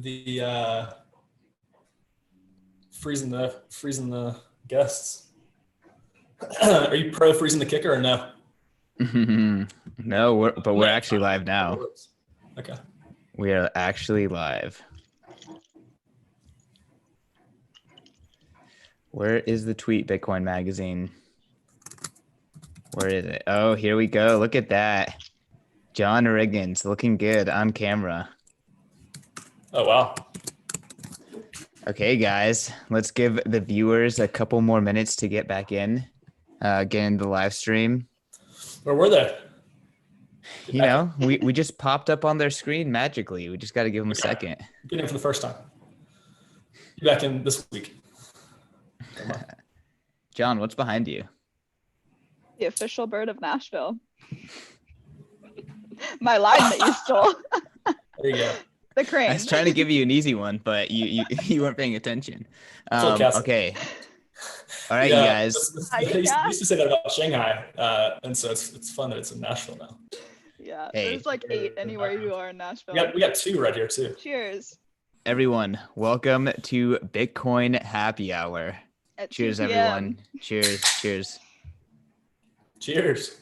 the freezing the guests. Are you pro freezing the kicker or no? No, we're actually live now. Okay. We are actually live. Where is the tweet, Bitcoin Magazine? Where is it? Oh, here we go. Look at that. John Riggins looking good on camera. Oh, wow. Okay, guys, let's give the viewers a couple more minutes to get back in, get in the live stream. Where were they? We just popped up on their screen magically. We just got to give them a second. Get in for the first time. Be back in this week. John, what's behind you? The official bird of Nashville. My line that you stole. There you go. The crane. I was trying to give you an easy one, but you weren't paying attention. Okay. All right, you guys. They used to say that about Shanghai, and so it's fun that it's in Nashville now. Yeah, Hey. there's like 8 anywhere you are in Nashville. We got 2 right here too. Cheers. Everyone, welcome to Bitcoin Happy Hour. At Cheers, 2 p.m. everyone. Cheers. Cheers.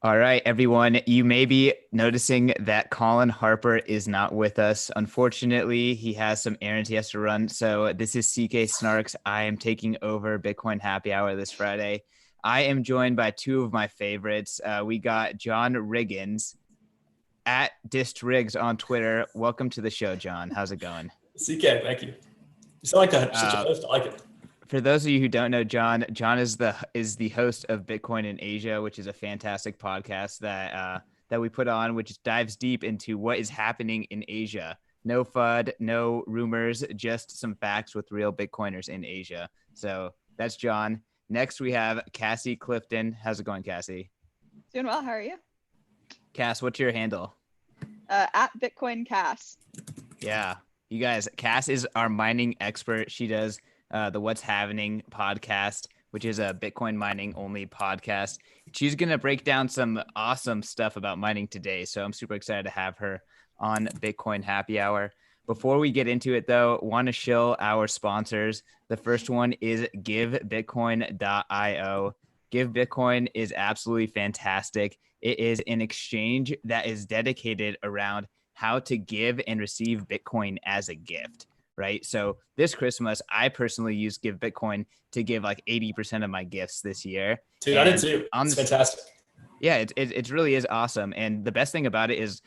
All right, everyone. You may be noticing that Colin Harper is not with us. Unfortunately, he has some errands he has to run. So this is CK Snarks. I am taking over Bitcoin Happy Hour this Friday. I am joined by 2 of my favorites. We got John Riggins at DistRiggs on Twitter. Welcome to the show, John. How's it going? CK, thank you. You sound like such a host. I like it. For those of you who don't know John is the host of Bitcoin in Asia, which is a fantastic podcast that we put on, which dives deep into what is happening in Asia. No FUD, no rumors, just some facts with real Bitcoiners in Asia. So that's John. Next, we have Cassie Clifton. How's it going, Cassie? Doing well. How are you? Cass, what's your handle? At Bitcoin Cass. Yeah, you guys, Cass is our mining expert. She does the What's Happening podcast, which is a Bitcoin mining only podcast. She's going to break down some awesome stuff about mining today. So I'm super excited to have her on Bitcoin Happy Hour. Before we get into it, though, want to shill our sponsors. The first one is GiveBitcoin.io. Give Bitcoin is absolutely fantastic. It is an exchange that is dedicated around how to give and receive Bitcoin as a gift, right? So this Christmas, I personally use Give Bitcoin to give like 80% of my gifts this year. Dude, I did too. It's fantastic. Yeah, it really is awesome. And the best thing about it is,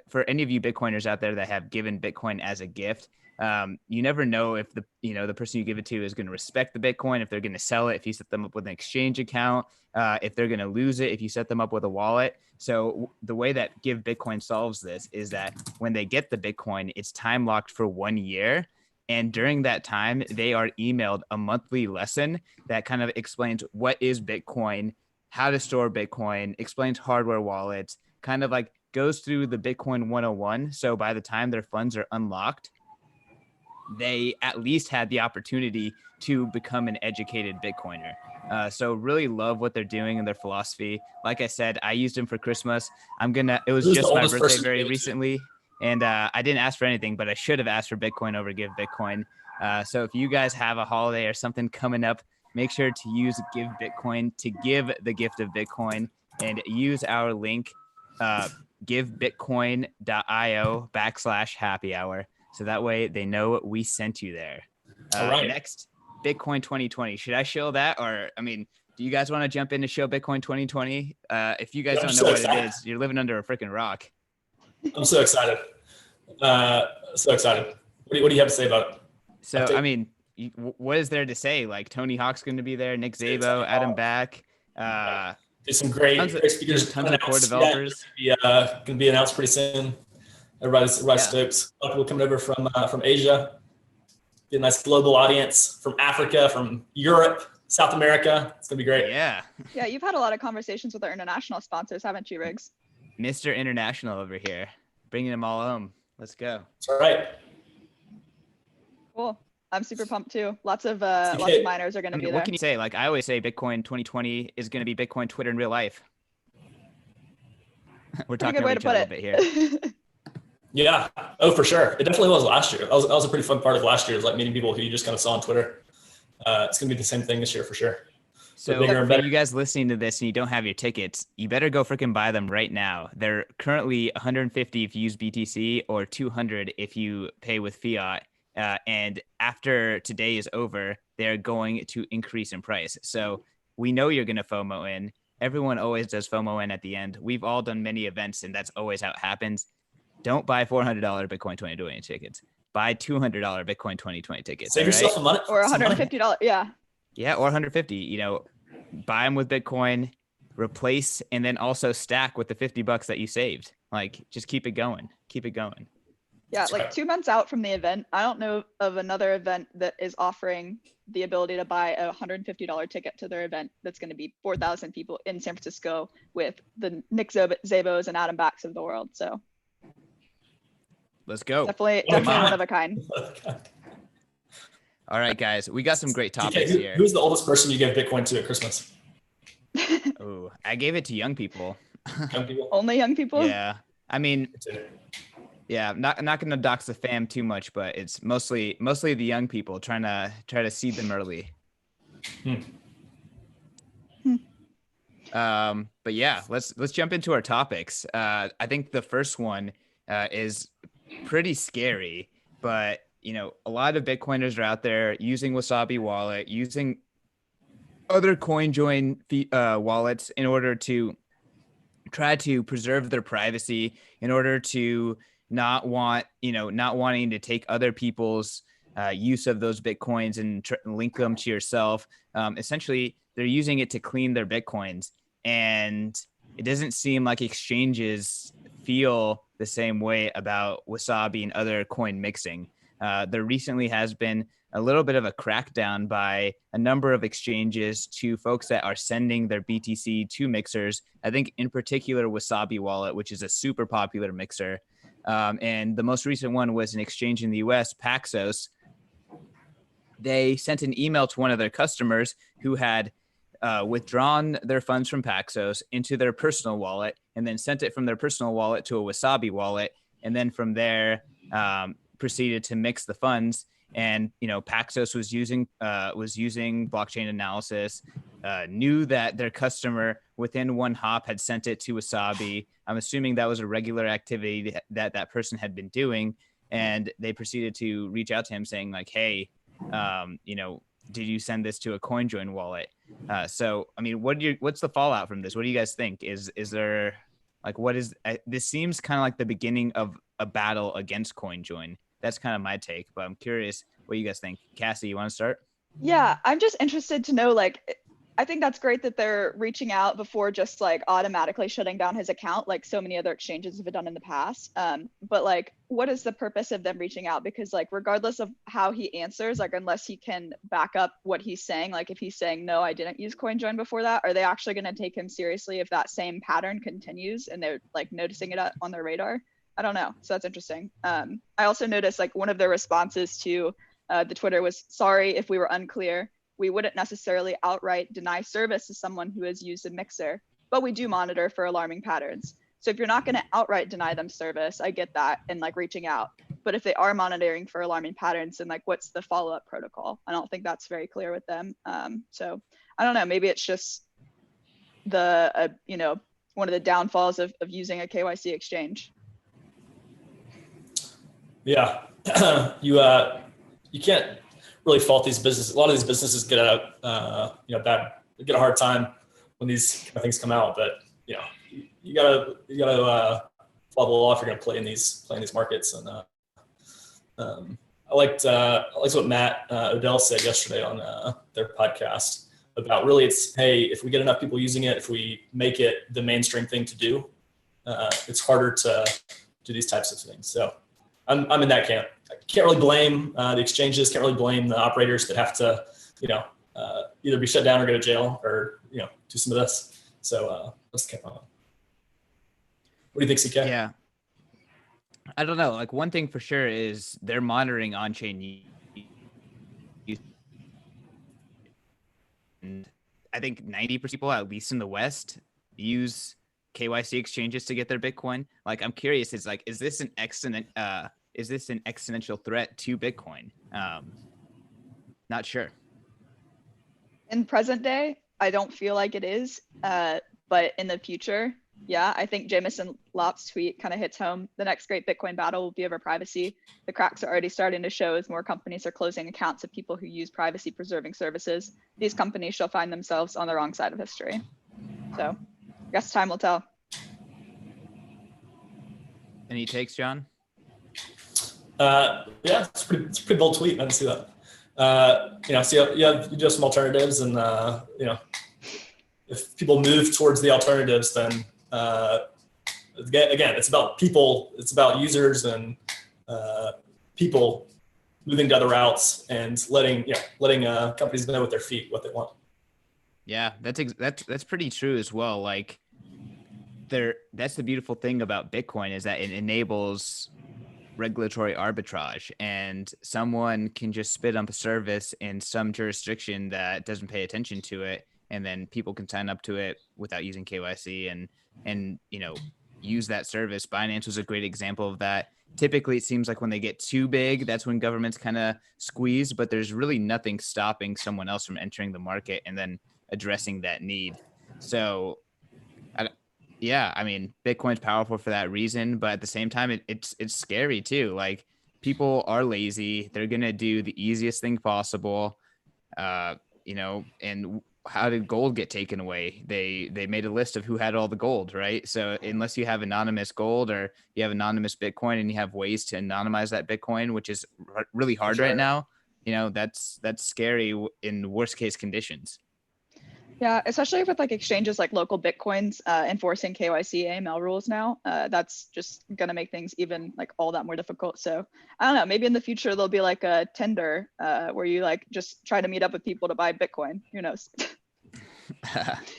for any of you Bitcoiners out there that have given Bitcoin as a gift, you never know if the person you give it to is going to respect the Bitcoin, if they're going to sell it, if you set them up with an exchange account, if they're going to lose it, if you set them up with a wallet. So the way that Give Bitcoin solves this is that when they get the Bitcoin, it's time locked for 1 year. And during that time, they are emailed a monthly lesson that kind of explains what is Bitcoin, how to store Bitcoin, explains hardware wallets, kind of like goes through the Bitcoin 101. So by the time their funds are unlocked, they at least had the opportunity to become an educated Bitcoiner. So really love what they're doing and their philosophy. Like I said, I used them for Christmas. It was just my birthday very recently. And I didn't ask for anything, but I should have asked for Bitcoin over Give Bitcoin. So if you guys have a holiday or something coming up, make sure to use Give Bitcoin to give the gift of Bitcoin and use our link, givebitcoin.io/happy hour. So that way they know we sent you there. All right. Next, Bitcoin 2020. Should I show that? Or, do you guys want to jump in to show Bitcoin 2020? If you guys don't know what it is, you're living under a freaking rock. I'm so excited. So excited. What do you have to say about it? So, what is there to say? Like Tony Hawk's going to be there, Nick Szabo, Adam Back. There's some great speakers. Tons of core developers. Going to be announced pretty soon. Everybody's stoked. A lot of people coming over from Asia. Get a nice global audience from Africa, from Europe, South America. It's going to be great. Yeah. Yeah, you've had a lot of conversations with our international sponsors, haven't you, Riggs? Mr. International over here, bringing them all home. Let's go. That's all right. Cool. I'm super pumped too. Lots of miners are going to be there. What can you say? Like I always say, Bitcoin 2020 is going to be Bitcoin Twitter in real life. We're talking over each other a bit here. Yeah. Oh, for sure. It definitely was last year. That was a pretty fun part of last year, is like meeting people who you just kind of saw on Twitter. It's going to be the same thing this year for sure. But bigger So and for better. you guys listening to this and you don't have your tickets, you better go freaking buy them right now. They're currently 150 if you use BTC or 200 if you pay with fiat. And after today is over, they're going to increase in price. So we know you're going to FOMO in. Everyone always does FOMO in at the end. We've all done many events, and that's always how it happens. Don't buy $400 Bitcoin 2020 tickets. Buy $200 Bitcoin 2020 tickets. Save all yourself right? some money. Or some money. $150. Yeah. Yeah, or 150. Buy them with Bitcoin, replace, and then also stack with the $50 that you saved. Like, just keep it going. Keep it going. Yeah, That's like right. 2 months out from the event, I don't know of another event that is offering the ability to buy a $150 ticket to their event that's going to be 4,000 people in San Francisco with the Nick Zabos and Adam Backs of the world. So Let's go. definitely Come one on. of a kind. All right, guys, we got some great topics DK, here. who's the oldest person you gave Bitcoin to at Christmas? Oh, I gave it to young people. Young people? Only young people? Yeah. I mean, yeah, not gonna dox the fam too much, but it's mostly the young people trying to seed them early. But yeah, let's jump into our topics. I think the first one is pretty scary, but a lot of Bitcoiners are out there using Wasabi Wallet, using other CoinJoin wallets in order to try to preserve their privacy, in order to not wanting to take other people's use of those Bitcoins and link them to yourself. Essentially, they're using it to clean their Bitcoins. And it doesn't seem like exchanges feel the same way about Wasabi and other coin mixing. There recently has been a little bit of a crackdown by a number of exchanges to folks that are sending their BTC to mixers. I think in particular Wasabi Wallet, which is a super popular mixer. And the most recent one was an exchange in the US, Paxos. They sent an email to one of their customers who had withdrawn their funds from Paxos into their personal wallet, and then sent it from their personal wallet to a Wasabi wallet, and then from there proceeded to mix the funds. And Paxos was using blockchain analysis, knew that their customer within one hop had sent it to Wasabi. I'm assuming that was a regular activity that person had been doing, and they proceeded to reach out to him saying like, hey, did you send this to a CoinJoin wallet? So, I mean, what's the fallout from this? What do you guys think? Is there this seems kind of like the beginning of a battle against CoinJoin. That's kind of my take, but I'm curious what you guys think. Cassie, you want to start? Yeah, I'm just interested to know, like, I think that's great that they're reaching out before just like automatically shutting down his account, like so many other exchanges have done in the past. But like, what is the purpose of them reaching out? Because like, regardless of how he answers, like, unless he can back up what he's saying, like if he's saying, no, I didn't use CoinJoin before that, are they actually going to take him seriously if that same pattern continues and they're like noticing it on their radar? I don't know. So that's interesting. I also noticed like one of their responses to the Twitter was, sorry if we were unclear. We wouldn't necessarily outright deny service to someone who has used a mixer, but we do monitor for alarming patterns. So if you're not going to outright deny them service, I get that and like reaching out. But if they are monitoring for alarming patterns, then like what's the follow-up protocol? I don't think that's very clear with them. So I don't know, maybe it's just the, one of the downfalls of using a KYC exchange. Yeah. You can't really fault these businesses. A lot of these businesses get get a hard time when these kind of things come out. But you gotta follow the law if you're gonna play in these markets. And I liked what Matt Odell said yesterday on their podcast about really it's, hey, if we get enough people using it, if we make it the mainstream thing to do, it's harder to do these types of things. So I'm in that camp. I can't really blame the exchanges, can't really blame the operators that have to, either be shut down or go to jail or, do some of this. So let's keep on. What do you think, CK? Yeah. I don't know. Like one thing for sure is they're monitoring on-chain use. And I think 90% people, at least in the West, use KYC exchanges to get their Bitcoin? Like, I'm curious. Is this an exponential threat to Bitcoin? Not sure. In present day, I don't feel like it is, but in the future, yeah, I think Jameson Lopp's tweet kind of hits home. The next great Bitcoin battle will be over privacy. The cracks are already starting to show as more companies are closing accounts of people who use privacy preserving services. These companies shall find themselves on the wrong side of history. So I guess time will tell. Any takes, John? Yeah, it's a pretty bold tweet. I didn't see that. So you have some alternatives, and if people move towards the alternatives, then again, it's about people, it's about users, and people moving to other routes and letting companies know with their feet what they want. Yeah, that's pretty true as well. Like, that's the beautiful thing about Bitcoin, is that it enables regulatory arbitrage, and someone can just spit up a service in some jurisdiction that doesn't pay attention to it, and then people can sign up to it without using KYC and use that service. Binance was a great example of that. Typically, it seems like when they get too big, that's when governments kind of squeeze, but there's really nothing stopping someone else from entering the market and then addressing that need. So yeah, I mean, Bitcoin's powerful for that reason, but at the same time, it's scary too. Like, people are lazy; they're gonna do the easiest thing possible. And how did gold get taken away? They made a list of who had all the gold, right? So unless you have anonymous gold or you have anonymous Bitcoin, and you have ways to anonymize that Bitcoin, which is really hard right now, that's scary in worst case conditions. Yeah, especially with like exchanges like local Bitcoins enforcing KYC AML rules now. That's just gonna make things even like all that more difficult. So I don't know, maybe in the future there'll be like a Tinder where you like just try to meet up with people to buy Bitcoin. Who knows?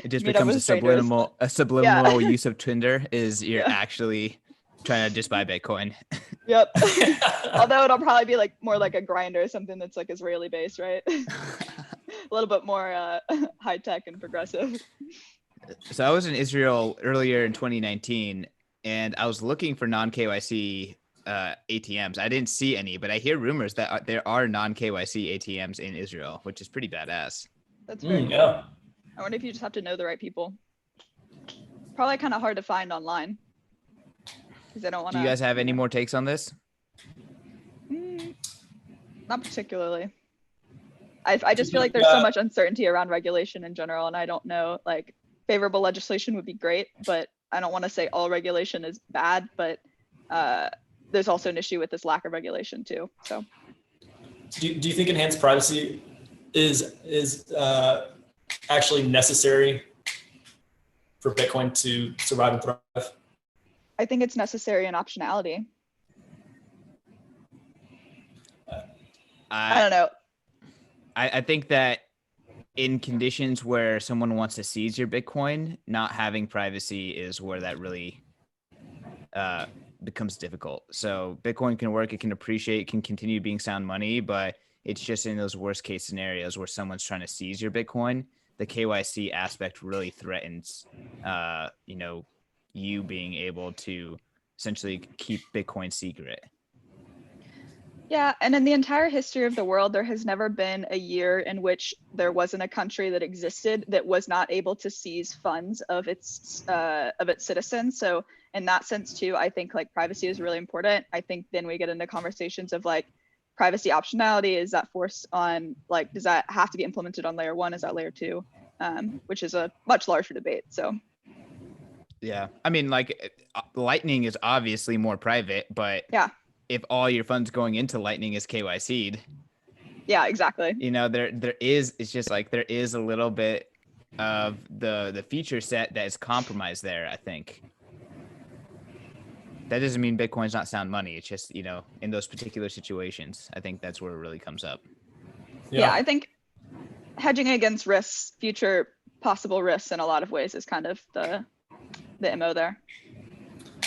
It just becomes a subliminal use of Tinder. Is you're actually trying to just buy Bitcoin. Yep. Although it'll probably be like more like a grinder or something that's like Israeli based, right? A little bit more high tech and progressive. So I was in Israel earlier in 2019, and I was looking for non-KYC ATMs. I didn't see any, but I hear rumors that there are non-KYC ATMs in Israel, which is pretty badass. That's very cool. Yeah. I wonder if you just have to know the right people. Probably kind of hard to find online. Because I don't want to. Do you guys have any more takes on this? Not particularly. I just feel like there's so much uncertainty around regulation in general, and I don't know, like, favorable legislation would be great, but I don't want to say all regulation is bad, but there's also an issue with this lack of regulation too. So do you think enhanced privacy is actually necessary for Bitcoin to survive and thrive? I think it's necessary in optionality. I don't know. I think that in conditions where someone wants to seize your Bitcoin, not having privacy is where that really becomes difficult. So Bitcoin can work, it can appreciate, it can continue being sound money, but it's just in those worst case scenarios where someone's trying to seize your Bitcoin, the KYC aspect really threatens, you being able to essentially keep Bitcoin secret. Yeah, and in the entire history of the world, there has never been a year in which there wasn't a country that existed that was not able to seize funds of its citizens. So in that sense too, I think like privacy is really important. I think then we get into conversations of like privacy optionality. Is that forced on, like, does that have to be implemented on layer 1? Is that layer 2? Which is a much larger debate. So yeah, I mean, like, Lightning is obviously more private, but yeah, if all your funds going into Lightning is KYC'd, yeah, exactly. There is a little bit of the feature set that is compromised there, I think. That doesn't mean Bitcoin's not sound money. It's just, in those particular situations, I think that's where it really comes up. Yeah, I think hedging against risks, future possible risks in a lot of ways is kind of the MO there.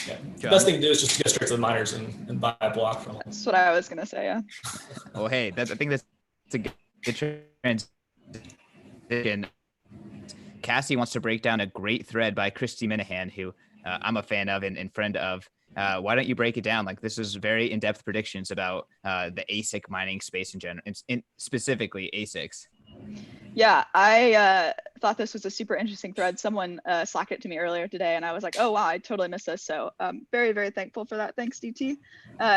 Yeah. The best thing to do is just go straight to the miners and buy a block from them. That's what I was going to say, yeah. Well, hey, I think that's a good transition Cassie wants to break down a great thread by Christy Minahan, who I'm a fan of and friend of. Why don't you break it down? Like, this is very in-depth predictions about the ASIC mining space in general, in specifically ASICs. Yeah, I thought this was a super interesting thread. Someone slacked it to me earlier today, and I was like, oh, wow, I totally missed this. So very, very thankful for that. Thanks, DT.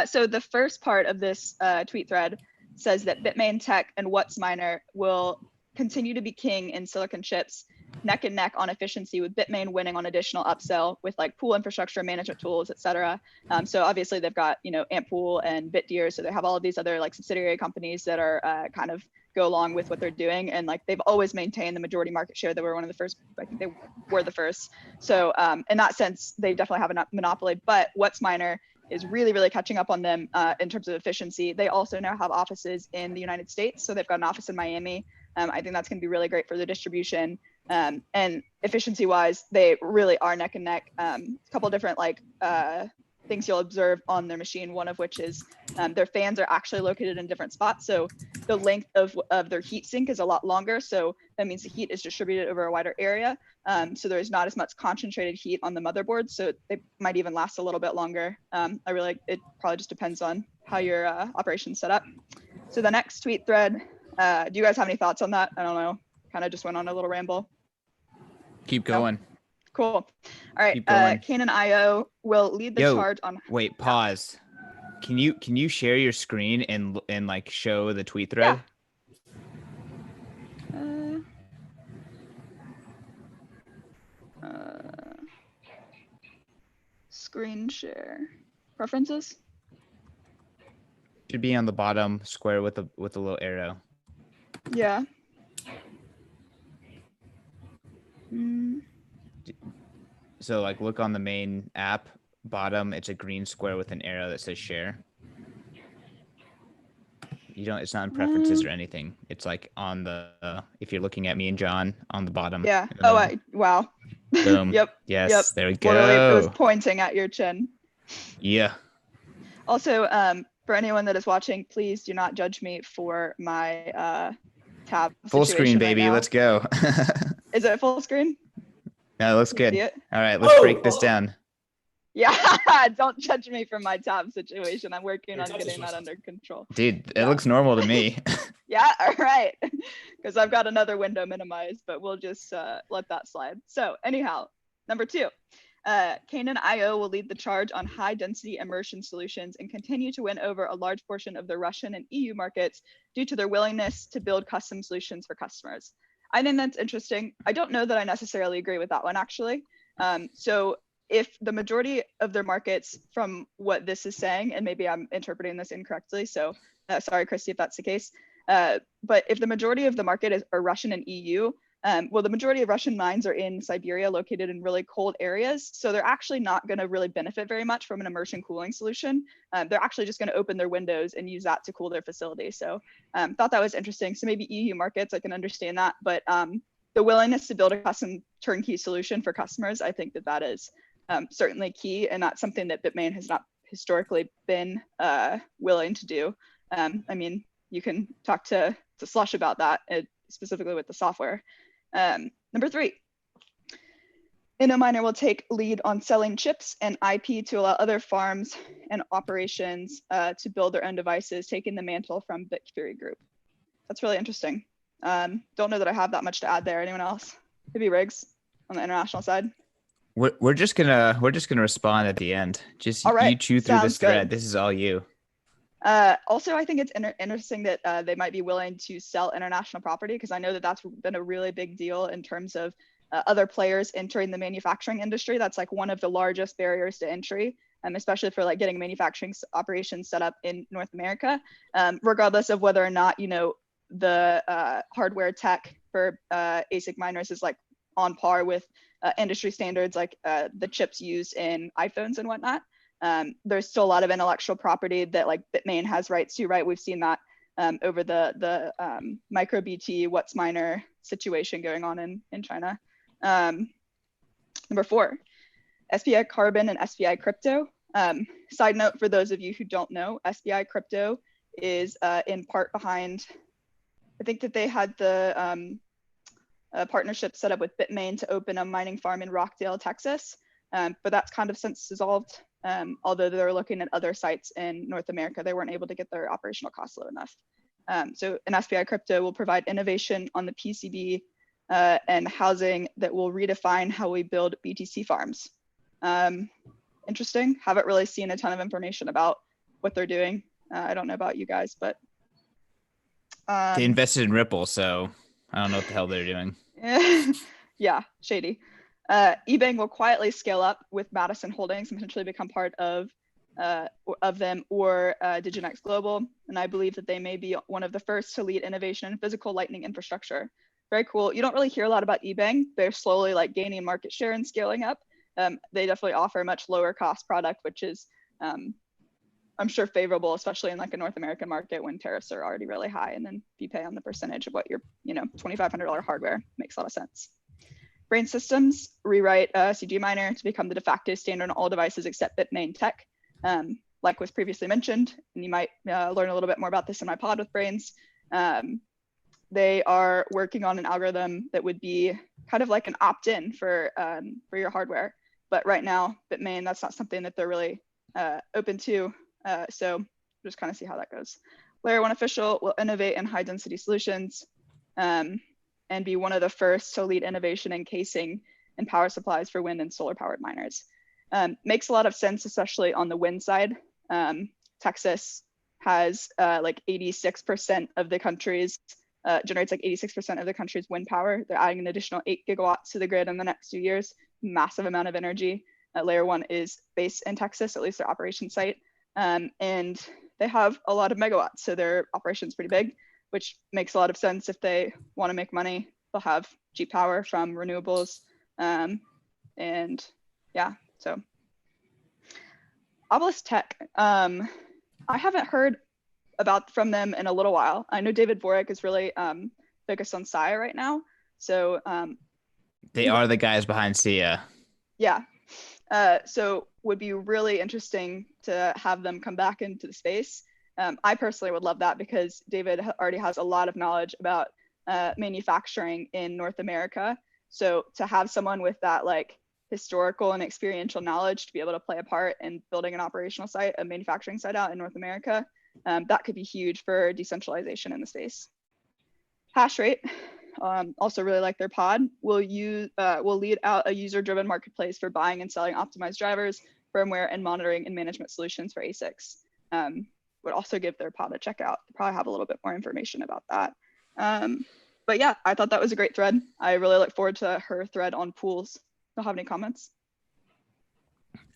So the first part of this tweet thread says that Bitmain Tech and WhatsMiner will continue to be king in silicon chips, neck and neck on efficiency, with Bitmain winning on additional upsell with like pool infrastructure management tools, et cetera. So obviously they've got, Antpool and BitDeer. So they have all of these other like subsidiary companies that are kind of go along with what they're doing. And like, they've always maintained the majority market share. They were one of the first, I think they were the first. So in that sense, they definitely have a monopoly, but WhatsMiner is really, really catching up on them in terms of efficiency. They also now have offices in the United States. So they've got an office in Miami. I think that's going to be really great for the distribution. And efficiency wise, they really are neck and neck. A couple different like things you'll observe on their machine, one of which is their fans are actually located in different spots. So the length of their heat sink is a lot longer. So that means the heat is distributed over a wider area. So there's not as much concentrated heat on the motherboard. So they might even last a little bit longer. It probably just depends on how your operation's set up. So the next tweet thread, do you guys have any thoughts on that? I don't know, kind of just went on a little ramble. Keep going. No? Cool. All right. Canaan.io will lead the charge on. Wait, pause. Can you share your screen and like show the tweet thread? Yeah. Screen share. Preferences? Should be on the bottom square with a little arrow. Yeah. So like look on the main app bottom, it's a green square with an arrow that says share. It's not in preferences or anything. It's like on the, if you're looking at me and John on the bottom. Yeah. Wow. Boom. Yep. Yes. Yep. There we go. Literally, it was pointing at your chin. Yeah. Also, for anyone that is watching, please do not judge me for my tab. Full screen, baby. Right, let's go. Is it full screen? No, it looks good. All right, let's break this down. Yeah, don't judge me for my tab situation. I'm working on getting that under control. Dude, it looks normal to me. Yeah, all right. Because I've got another window minimized, but we'll just let that slide. So anyhow, number 2, Canaan.io will lead the charge on high density immersion solutions and continue to win over a large portion of the Russian and EU markets due to their willingness to build custom solutions for customers. I think that's interesting. I don't know that I necessarily agree with that one, actually. So if the majority of their markets, from what this is saying, and maybe I'm interpreting this incorrectly, so sorry, Christy, if that's the case, but if the majority of the market are Russian and EU, well, the majority of Russian mines are in Siberia, located in really cold areas. So they're actually not going to really benefit very much from an immersion cooling solution. They're actually just going to open their windows and use that to cool their facility. So thought that was interesting. So maybe EU markets, I can understand that. But the willingness to build a custom turnkey solution for customers, I think that is certainly key. And that's something that Bitmain has not historically been willing to do. I mean, you can talk to Slush about that, specifically with the software. Number 3, InnoMiner will take lead on selling chips and IP to allow other farms and operations to build their own devices, taking the mantle from Bitfury Group. That's really interesting. Don't know that I have that much to add there. Anyone else? Maybe Riggs on the international side. We're just gonna respond at the end. Just all right. You chew through this thread. Good. This is all you. Also, I think it's interesting that they might be willing to sell international property, because I know that that's been a really big deal in terms of other players entering the manufacturing industry. That's like one of the largest barriers to entry, especially for like getting manufacturing operations set up in North America, regardless of whether or not, the hardware tech for ASIC miners is like on par with industry standards, like the chips used in iPhones and whatnot. There's still a lot of intellectual property that like Bitmain has rights to, right? We've seen that over the MicroBT WhatsMiner situation going on in China. Number 4, SBI Carbon and SBI Crypto. Side note for those of you who don't know, SBI Crypto is in part behind, I think that they had the a partnership set up with Bitmain to open a mining farm in Rockdale, Texas. But that's kind of since dissolved. Although they're looking at other sites in North America, they weren't able to get their operational costs low enough. So an SPI crypto will provide innovation on the PCB and housing that will redefine how we build BTC farms. Interesting. Haven't really seen a ton of information about what they're doing. I don't know about you guys, but they invested in Ripple, so I don't know what the hell they're doing. Yeah, shady. eBank will quietly scale up with Madison Holdings and potentially become part of them or Diginex Global. And I believe that they may be one of the first to lead innovation in physical Lightning infrastructure. Very cool. You don't really hear a lot about eBank. They're slowly like gaining market share and scaling up. They definitely offer a much lower cost product, which is I'm sure favorable, especially in like a North American market when tariffs are already really high. And then if you pay on the percentage of what your, $2,500 hardware, makes a lot of sense. Brain Systems rewrite CG Miner to become the de facto standard on all devices except Bitmain tech. Like was previously mentioned, and you might learn a little bit more about this in my pod with Brains. They are working on an algorithm that would be kind of like an opt-in for your hardware. But right now, Bitmain, that's not something that they're really open to. So just kind of see how that goes. Layer 1 official will innovate in high density solutions and be one of the first to lead innovation in casing and power supplies for wind and solar powered miners. Makes a lot of sense, especially on the wind side. Texas has like 86% of the country's, generates like 86% of the country's wind power. They're adding an additional 8 gigawatts to the grid in the next few years, massive amount of energy. Layer 1 is based in Texas, at least their operation site. And they have a lot of megawatts, so their operation's pretty big, which makes a lot of sense. If they want to make money, they'll have cheap power from renewables. And yeah, so Obelisk Tech, I haven't heard from them in a little while. I know David Vorik is really focused on SIA right now. So they are the guys behind SIA. Yeah. So would be really interesting to have them come back into the space. I personally would love that because David already has a lot of knowledge about manufacturing in North America. So to have someone with that like historical and experiential knowledge to be able to play a part in building an operational site, a manufacturing site out in North America, that could be huge for decentralization in the space. Hashrate, also really like their pod, will lead out a user-driven marketplace for buying and selling optimized drivers, firmware, and monitoring and management solutions for ASICs. Would also give their pod a check out. Probably have a little bit more information about that. But yeah, I thought that was a great thread. I really look forward to her thread on pools. Don't have any comments?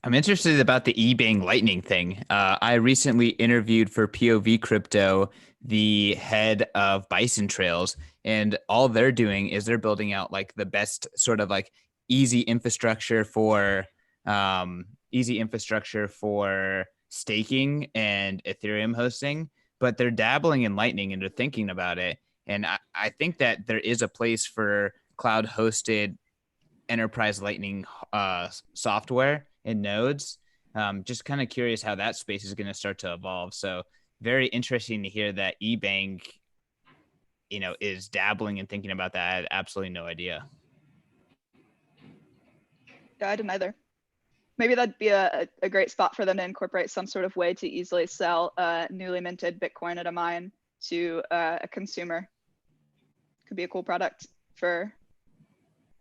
I'm interested about the eBay Lightning thing. I recently interviewed for POV Crypto the head of Bison Trails, and all they're doing is they're building out like the best sort of like easy infrastructure for staking and Ethereum hosting, but they're dabbling in Lightning and they're thinking about it. And I think that there is a place for cloud hosted enterprise Lightning software and nodes. Just kind of curious how that space is going to start to evolve. So very interesting to hear that eBank, is dabbling and thinking about that. I had absolutely no idea. Yeah, I didn't either. Maybe that'd be a great spot for them to incorporate some sort of way to easily sell newly minted Bitcoin at a mine to a consumer. Could be a cool product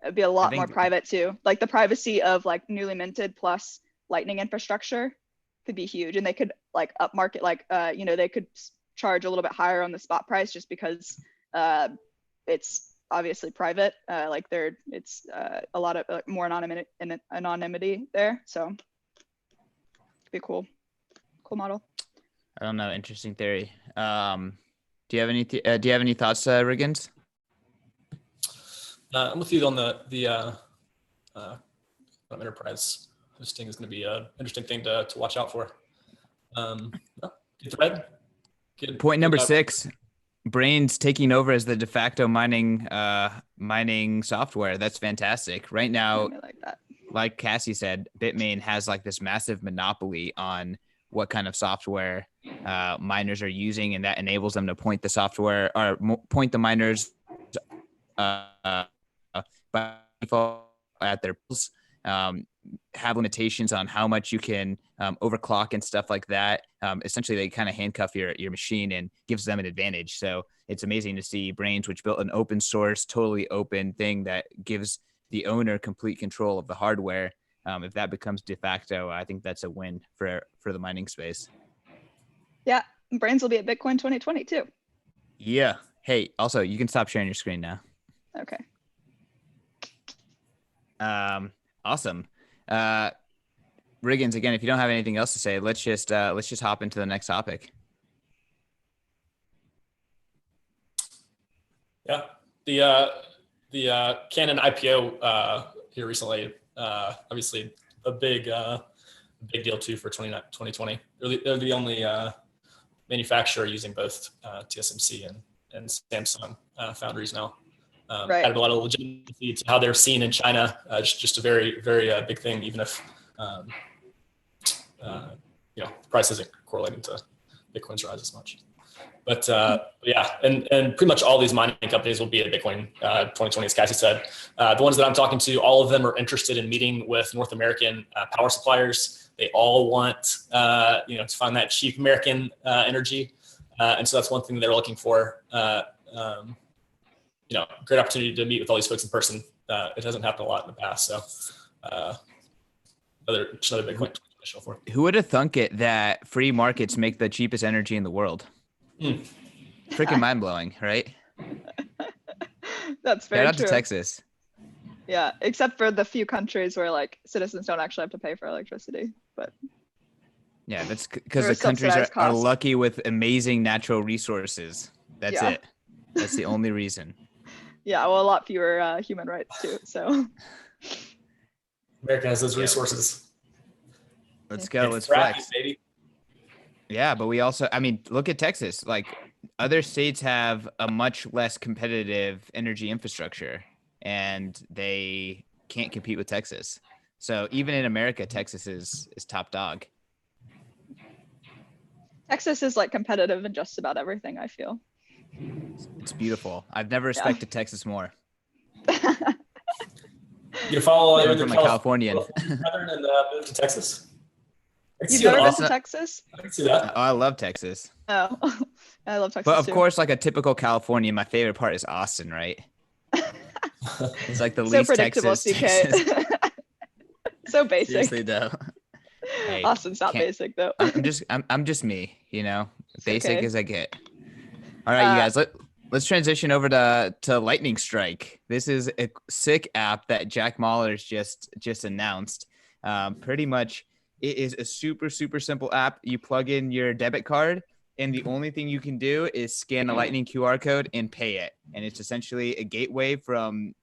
it'd be a lot more private too. Like the privacy of like newly minted plus Lightning infrastructure could be huge. And they could like upmarket, like, they could charge a little bit higher on the spot price just because it's obviously private. It's a lot of more anonymity there. So it'd be cool model. I don't know. Interesting theory. Do you have any thoughts, Riggins? I'm with you on the enterprise hosting is going to be an interesting thing to watch out for. Good thread. Point number 6, Brains taking over as the de facto mining software. That's fantastic. Right now, like Cassie said, Bitmain has like this massive monopoly on what kind of software miners are using, and that enables them to point the software or point the miners by default at their pools, have limitations on how much you can overclock and stuff like that. Essentially, they kind of handcuff your machine and gives them an advantage. So it's amazing to see Brains, which built an open source, totally open thing that gives the owner complete control of the hardware. If that becomes de facto, I think that's a win for the mining space. Yeah, Brains will be at Bitcoin 2020 too. Yeah. Hey, also, you can stop sharing your screen now. Okay. Awesome. Riggins, again, if you don't have anything else to say, let's just hop into the next topic. Yeah, the Canon IPO here recently, obviously a big deal too for 2020. They're the only manufacturer using both TSMC and Samsung foundries now. Right. Added a lot of legitimacy to how they're seen in China. Just a very, very big thing, even if the price isn't correlating to Bitcoin's rise as much. But yeah, and pretty much all these mining companies will be at Bitcoin 2020, as Cassie said. The ones that I'm talking to, all of them are interested in meeting with North American power suppliers. They all want to find that cheap American energy, and so that's one thing they're looking for. Great opportunity to meet with all these folks in person. It hasn't happened a lot in the past, so another Bitcoin traditional for. Who would have thunk it that free markets make the cheapest energy in the world? Freaking mind blowing, right? That's very Shout out true. to Texas. Yeah, except for the few countries where like citizens don't actually have to pay for electricity, but yeah, that's because Or the countries are subsidized lucky with amazing natural resources. That's Yeah. it. That's the only reason. yeah, well, a lot fewer human rights too. So America has those resources. Let's go. It's Let's fracking, flex. baby. Yeah, but we also, I mean, look at Texas. Like other states have a much less competitive energy infrastructure and they can't compete with Texas. So even in America, Texas is top dog. Texas is like competitive in just about everything, I feel. It's beautiful. I've never respected Texas more. You follow Coming from a Californian. and move to Texas. You've never been to Texas? I can see that. Oh, I love Texas. Oh, I love Texas But of too. course, like a typical Californian, my favorite part is Austin, right? It's like the So least predictable, Texas. CK. Texas. So basic. Seriously though. Hey, Austin's not basic though. I'm just me, basic okay. as I get. All right, you guys, let's transition over to Lightning Strike. This is a sick app that Jack Mahler's just announced. Pretty much it is a super, super simple app. You plug in your debit card and the only thing you can do is scan a Lightning QR code and pay it. And it's essentially a gateway from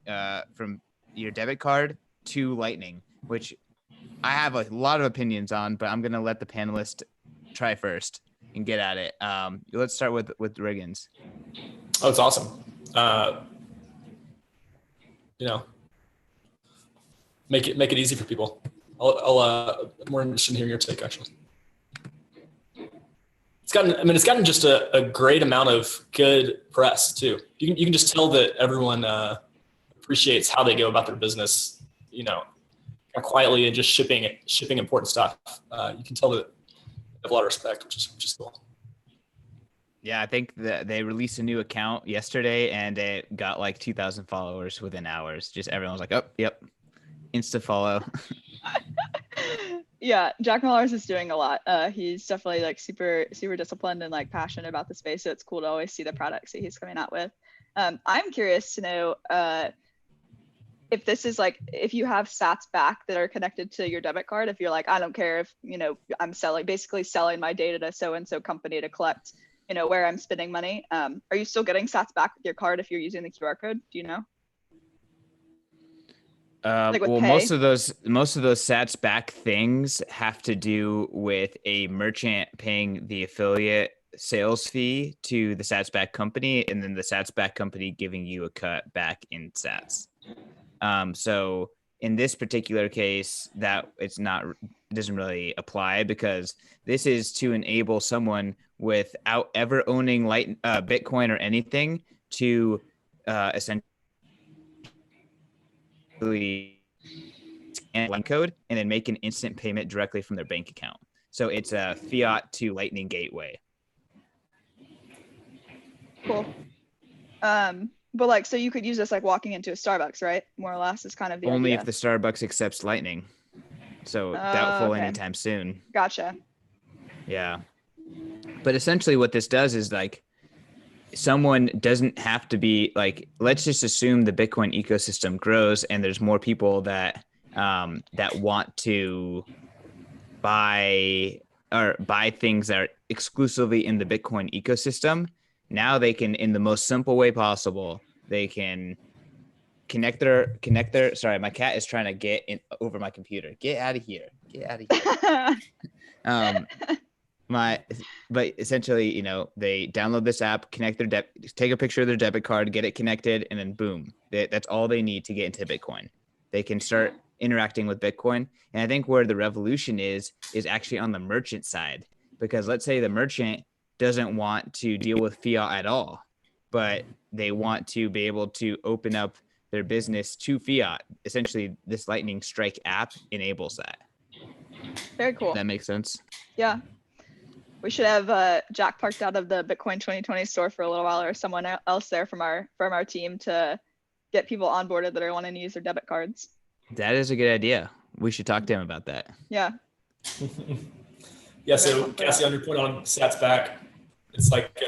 your debit card to Lightning, which I have a lot of opinions on, but I'm going to let the panelists try first and get at it. Let's start with Riggins. Oh, it's awesome. Make it easy for people. I'm more interested in hearing your take, actually. It's gotten just a great amount of good press too. You can just tell that everyone appreciates how they go about their business, quietly and just shipping important stuff. You can tell that they have a lot of respect, which is cool. Yeah, I think that they released a new account yesterday and it got like 2,000 followers within hours. Just everyone was like, oh, yep, Insta follow. Yeah, Jack Millers is doing a lot. He's definitely like super, super disciplined and like passionate about the space. So it's cool to always see the products that he's coming out with. I'm curious to know if this is like, if you have sats back that are connected to your debit card, if you're like, I don't care if, I'm basically selling my data to so-and-so company to collect, where I'm spending money. Are you still getting sats back with your card if you're using the QR code? Do you know? Well, most of those sats back things have to do with a merchant paying the affiliate sales fee to the sats back company, and then the sats back company giving you a cut back in sats. So in this particular case, that it doesn't really apply because this is to enable someone without ever owning Bitcoin or anything to essentially scan one code and then make an instant payment directly from their bank account. So it's a fiat to Lightning gateway. Cool. But like, so you could use this like walking into a Starbucks, right? More or less is kind of the Only idea. if the Starbucks accepts Lightning. So doubtful okay. anytime soon. Gotcha. Yeah. But essentially what this does is like someone doesn't have to be like, let's just assume the Bitcoin ecosystem grows and there's more people that want to buy things that are exclusively in the Bitcoin ecosystem. Now they can, in the most simple way possible, they can connect their sorry, my cat is trying to get in over my computer. Get out of here. But essentially, they download this app, connect take a picture of their debit card, get it connected, and then boom, that's all they need to get into Bitcoin. They can start interacting with Bitcoin. And I think where the revolution is actually on the merchant side, because let's say the merchant doesn't want to deal with fiat at all, but they want to be able to open up their business to fiat. Essentially, this Lightning Strike app enables that. Very cool. That makes sense. Yeah. We should have Jack parked out of the Bitcoin 2020 store for a little while, or someone else there from our team to get people onboarded that are wanting to use their debit cards. That is a good idea. We should talk to him about that. Yeah. Yeah. So Cassie, on your point on Sats back, it's like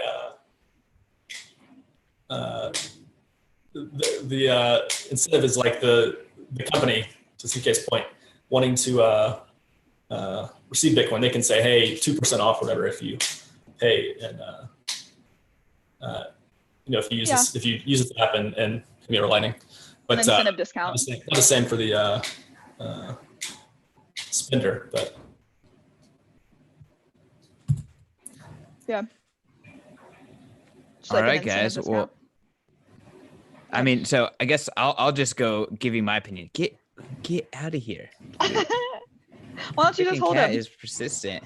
the incentive is like the company, to CK's point, wanting to receive Bitcoin. They can say, hey, 2% off, whatever, if you pay, and if you use this, if you use this app and commit or Lightning, but an incentive discount. Not the same for the spender, but yeah. All right, guys. Well, I mean, so I guess I'll just go give you my opinion. Get out of here. Why don't you just hold cat him? Is persistent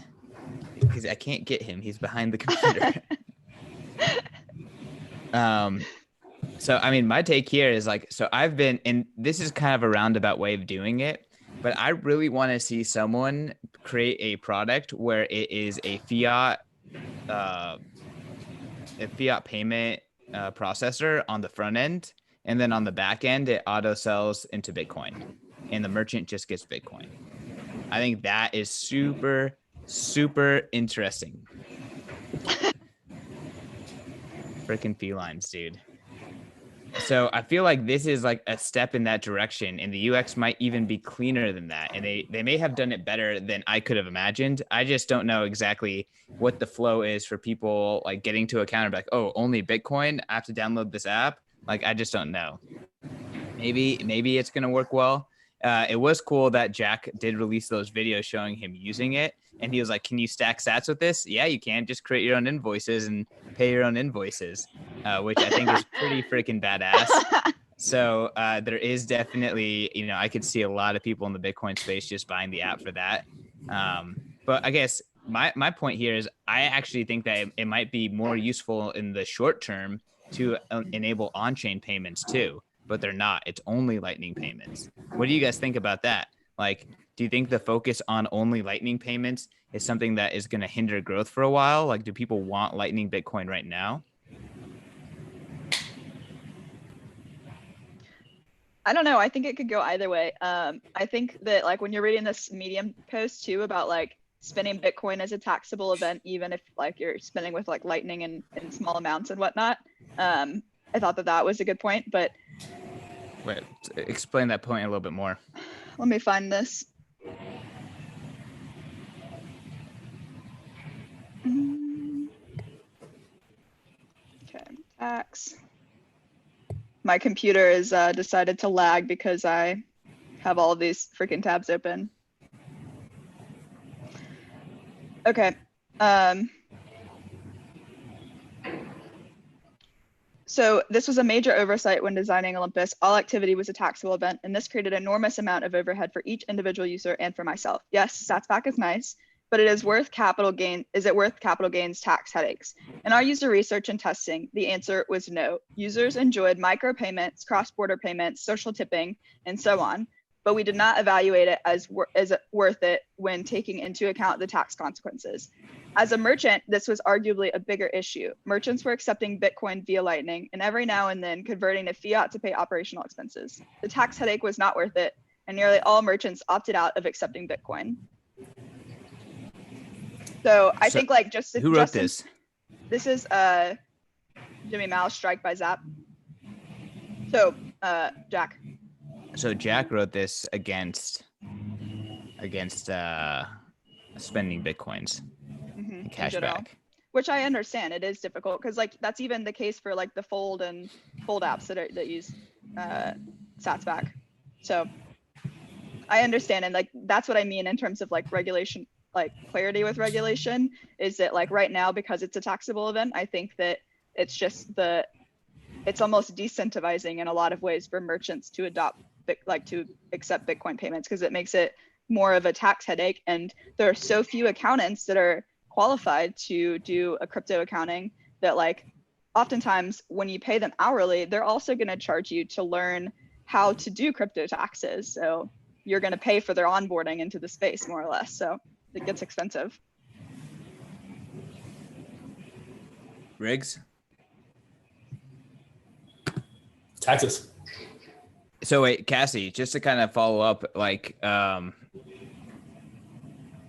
because I can't get him. He's behind the computer. So I mean, my take here is like, so I've been, and this is kind of a roundabout way of doing it, but I really want to see someone create a product where it is a fiat payment processor on the front end, and then on the back end it auto sells into Bitcoin, and the merchant just gets Bitcoin. I think that is super, super interesting. Freaking felines, dude. So I feel like this is like a step in that direction, and the UX might even be cleaner than that. And they may have done it better than I could have imagined. I just don't know exactly what the flow is for people like getting to account and be like, oh, only Bitcoin? I have to download this app? Like, I just don't know. Maybe it's going to work well. It was cool that Jack did release those videos showing him using it. And he was like, can you stack sats with this? Yeah, you can. Just create your own invoices and pay your own invoices, which I think is pretty freaking badass. So there is definitely, I could see a lot of people in the Bitcoin space just buying the app for that. But I guess my point here is I actually think that it might be more useful in the short term to enable on-chain payments too. But they're not. It's only Lightning payments. What do you guys think about that? Like, do you think the focus on only Lightning payments is something that is going to hinder growth for a while? Like, do people want Lightning Bitcoin right now? I don't know. I think it could go either way. I think that like when you're reading this Medium post too about like spending Bitcoin as a taxable event, even if like you're spending with like Lightning in small amounts and whatnot, I thought that was a good point, but wait, explain that point a little bit more. Let me find this. Okay, tax. My computer has decided to lag because I have all of these freaking tabs open. Okay. So this was a major oversight when designing Olympus. All activity was a taxable event, and this created an enormous amount of overhead for each individual user and for myself. Yes, StatsBack is nice, but is it worth capital gains tax headaches? In our user research and testing, the answer was no. Users enjoyed micropayments, cross-border payments, social tipping, and so on, but we did not evaluate it as worth it when taking into account the tax consequences. As a merchant, this was arguably a bigger issue. Merchants were accepting Bitcoin via Lightning and every now and then converting to fiat to pay operational expenses. The tax headache was not worth it, and nearly all merchants opted out of accepting Bitcoin. So I think like who wrote this? This is Jimmy Mao, Strike by Zap. So Jack. So Jack wrote this against spending Bitcoins and cash back. Which I understand. It is difficult because like that's even the case for like the Fold and Fold apps that use sats back. So I understand, and like that's what I mean in terms of like regulation, like clarity with regulation, is that like right now, because it's a taxable event, I think that it's just it's almost decentivizing in a lot of ways for merchants to to accept Bitcoin payments, because it makes it more of a tax headache. And there are so few accountants that are qualified to do a crypto accounting that like oftentimes when you pay them hourly, they're also going to charge you to learn how to do crypto taxes. So you're going to pay for their onboarding into the space more or less. So it gets expensive. Riggs? Taxes. So wait, Cassie, just to kind of follow up, like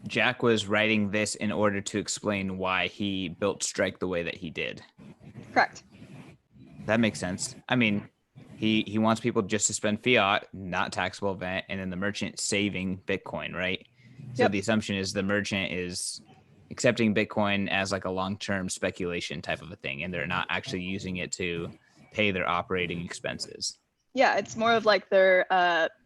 Jack was writing this in order to explain why he built Strike the way that he did. Correct. That makes sense. I mean, he wants people just to spend fiat, not taxable event, and then the merchant saving Bitcoin, right? So the assumption is the merchant is accepting Bitcoin as like a long-term speculation type of a thing, and they're not actually using it to pay their operating expenses. Yeah, it's more of like they're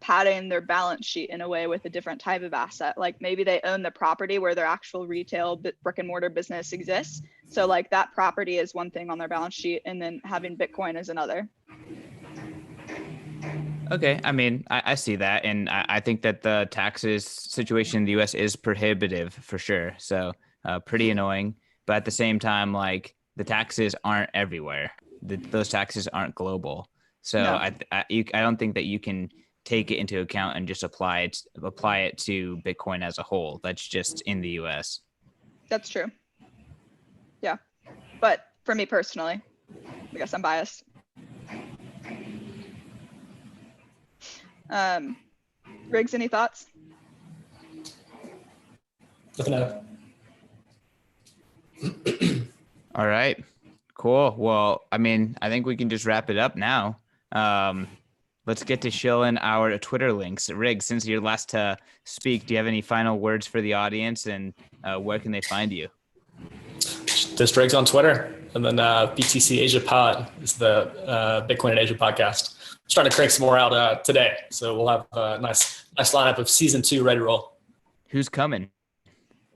padding their balance sheet in a way with a different type of asset. Like maybe they own the property where their actual retail brick and mortar business exists. So like that property is one thing on their balance sheet, and then having Bitcoin is another. Okay, I mean, I see that, and I think that the taxes situation in the U.S. is prohibitive for sure. So pretty annoying, but at the same time, like the taxes aren't everywhere. Those taxes aren't global. So no. I don't think that you can take it into account and just apply it to Bitcoin as a whole. That's just in the U.S. That's true. Yeah, but for me personally, I guess I'm biased. Riggs, any thoughts? Nothing out. All right, cool. Well, I mean, I think we can just wrap it up now. Let's get to shilling our Twitter links. Riggs, since you're last to speak, do you have any final words for the audience, and where can they find you? Just Riggs on Twitter, and then BTC Asia Pod is the Bitcoin in Asia podcast. I'm starting to crank some more out today, so we'll have a nice lineup of season 2 ready to roll. Who's coming?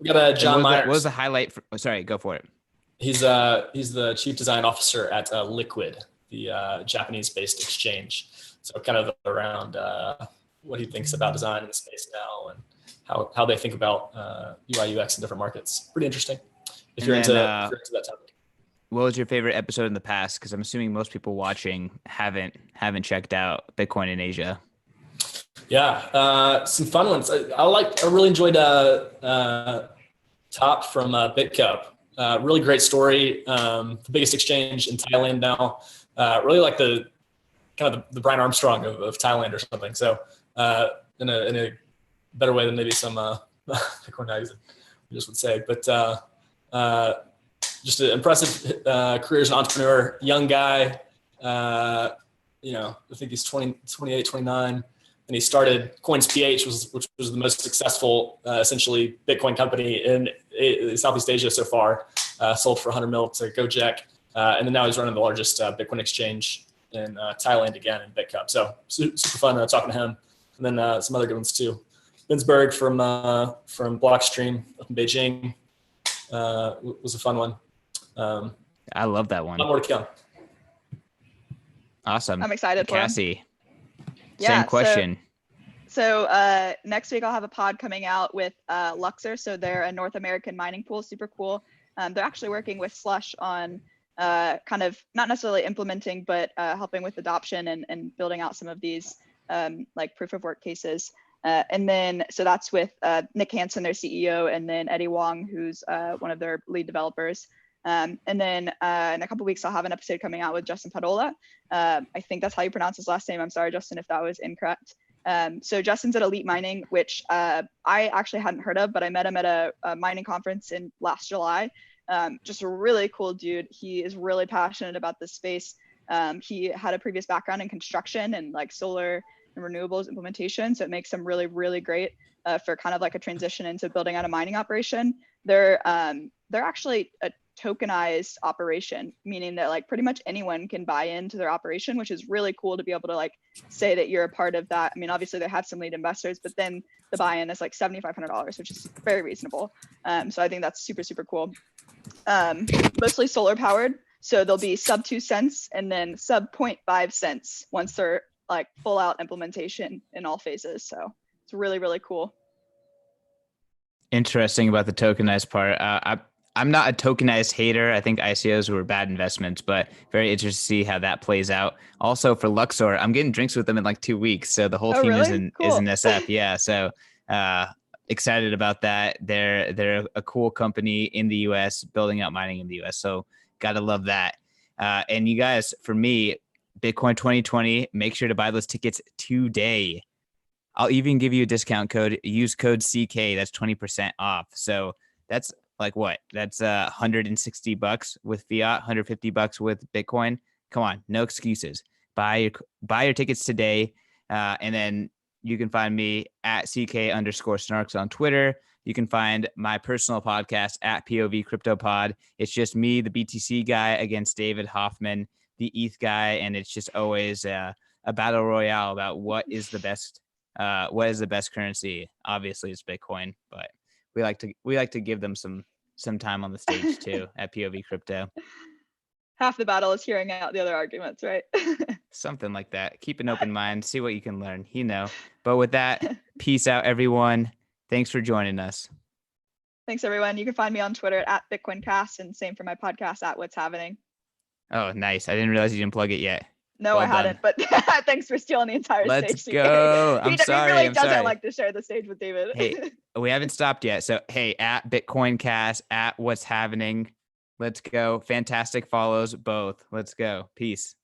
We got John Myers. What was the highlight? Sorry, go for it. He's the chief design officer at Liquid, the Japanese-based exchange. So kind of around what he thinks about design in the space now, and how they think about UI UX in different markets. Pretty interesting if you're into that topic. What was your favorite episode in the past? Because I'm assuming most people watching haven't checked out Bitcoin in Asia. Yeah, some fun ones. I really enjoyed Top from BitCup. Really great story. The biggest exchange in Thailand now. Really like the kind of the Brian Armstrong of Thailand or something. So in a better way than maybe some Bitcoin guys just would say. But just an impressive career as an entrepreneur, young guy. I think he's 28, 29. And he started CoinsPH, which was the most successful, essentially, Bitcoin company in Southeast Asia so far. Sold for 100 mil to Gojek. And then now he's running the largest Bitcoin exchange in Thailand again in BitCup. So super fun talking to him. And then some other good ones too. Binsberg from Blockstream up in Beijing was a fun one. I love that one. A lot more to come. Awesome. I'm excited for him. Cassie. Yeah, same question. So next week I'll have a pod coming out with Luxor. So they're a North American mining pool, super cool. They're actually working with Slush on kind of not necessarily implementing, but helping with adoption and building out some of these like proof of work cases. And then, so that's with Nick Hansen, their CEO, and then Eddie Wong, who's one of their lead developers. And then in a couple of weeks, I'll have an episode coming out with Justin Padola. I think that's how you pronounce his last name. I'm sorry, Justin, if that was incorrect. So Justin's at Elite Mining, which I actually hadn't heard of, but I met him at a mining conference in last July. Just a really cool dude. He is really passionate about this space. He had a previous background in construction and like solar and renewables implementation. So it makes him really, really great for kind of like a transition into building out a mining operation. They're actually a tokenized operation, meaning that like pretty much anyone can buy into their operation, which is really cool to be able to like say that you're a part of that. I mean, obviously they have some lead investors, but then the buy-in is like $7,500, which is very reasonable. So I think that's super, super cool. Mostly solar powered. So they'll be sub 2 cents and then sub 0.5 cents once they're like full out implementation in all phases. So it's really, really cool. Interesting about the tokenized part. I'm not a tokenized hater. I think ICOs were bad investments, but very interested to see how that plays out. Also for Luxor, I'm getting drinks with them in like 2 weeks. So the whole team really? is in SF. Yeah. So excited about that. They're a cool company in the US, building out mining in the US. So gotta love that. And you guys, for me, Bitcoin 2020, make sure to buy those tickets today. I'll even give you a discount code. Use code CK. That's 20% off. So that's like what? That's $160 with fiat, $150 with Bitcoin. Come on, no excuses. Buy your tickets today, and then you can find me at CK_snarks on Twitter. You can find my personal podcast at POV CryptoPod. It's just me, the BTC guy, against David Hoffman, the ETH guy, and it's just always a battle royale about what is the best currency. Obviously, it's Bitcoin, but we like to give them some time on the stage too at POV Crypto. Half the battle is hearing out the other arguments, right? Something like that. Keep an open mind, see what you can learn, But with that, peace out, everyone. Thanks for joining us. Thanks, everyone. You can find me on Twitter at BitcoinCast, and same for my podcast at What's Happening. Oh, nice. I didn't realize you didn't plug it yet. No, well I hadn't, but thanks for stealing the entire stage. Let's go. I'm sorry. He really doesn't like to share the stage with David. Hey, we haven't stopped yet. So, hey, at BitcoinCast, at What's Happening. Let's go. Fantastic follows both. Let's go. Peace.